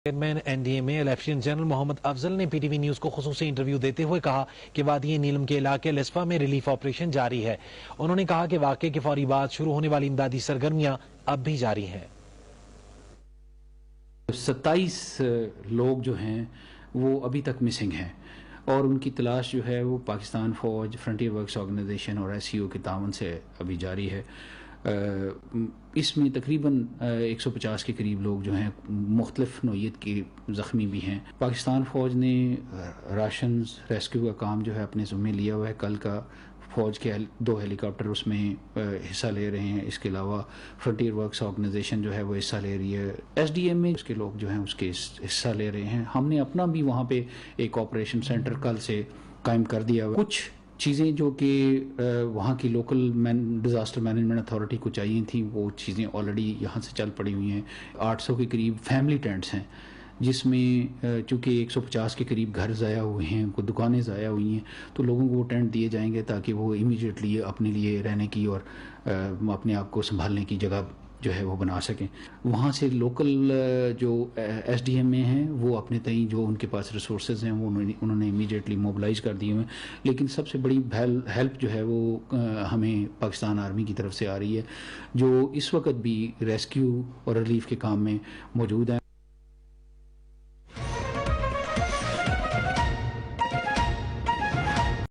Chairman N D A میں lieutenant general محمد افضل نے P T V news کو خصوصی انٹرویو دیتے ہوئے کہا کہ وادی نیلم کے علاقے لسپا میں ریلیف آپریشن جاری ہے۔ انہوں نے کہا کہ واقعے کے فوری بعد شروع ہونے والی امدادی سرگرمیاں اب بھی جاری ہیں۔ 27 لوگ جو ہیں وہ ابھی تک مسنگ ہیں اور ان کی تلاش جو ہے وہ پاکستان فوج، فرنٹیئر ورکس آرگنائزیشن اور ایس سی او کے تعاون سے ابھی جاری ہے۔ اس میں تقریباً 150 کے قریب لوگ جو ہیں مختلف نوعیت کے زخمی بھی ہیں۔ پاکستان فوج نے راشنز ریسکیو کا کام جو ہے اپنے ذمے لیا ہوا ہے۔ کل کا فوج کے 2 ہیلی کاپٹر اس میں حصہ لے رہے ہیں۔ اس کے علاوہ فرنٹیئر ورکس آرگنائزیشن جو ہے وہ حصہ لے رہی ہے۔ ایس ڈی ایم میں اس کے لوگ جو ہیں اس کے حصہ لے رہے ہیں۔ ہم نے اپنا بھی وہاں پہ ایک آپریشن سینٹر کل سے قائم کر دیا ہوا۔ کچھ چیزیں جو کہ وہاں کی لوکل ڈیزاسٹر مینجمنٹ اتھارٹی کو چاہیے تھیں وہ چیزیں آلریڈی یہاں سے چل پڑی ہوئی ہیں۔ 800 کے قریب فیملی ٹینٹس ہیں جس میں چونکہ 150 کے قریب گھر ضائع ہوئے ہیں، کوئی دکانیں ضائع ہوئی ہیں، تو لوگوں کو وہ ٹینٹ دیے جائیں گے تاکہ وہ امیڈیٹلی اپنے لیے رہنے کی اور اپنے آپ کو سنبھالنے کی جگہ جو ہے وہ بنا سکیں۔ وہاں سے لوکل جو ایس ڈی ایم میں ہیں وہ اپنے تئیں جو ان کے پاس ریسورسز ہیں وہ انہوں نے امیڈیٹلی موبلائز کر دیے ہوئے ہیں۔ لیکن سب سے بڑی ہیلپ جو ہے وہ ہمیں پاکستان آرمی کی طرف سے آ رہی ہے جو اس وقت بھی ریسکیو اور ریلیف کے کام میں موجود ہیں۔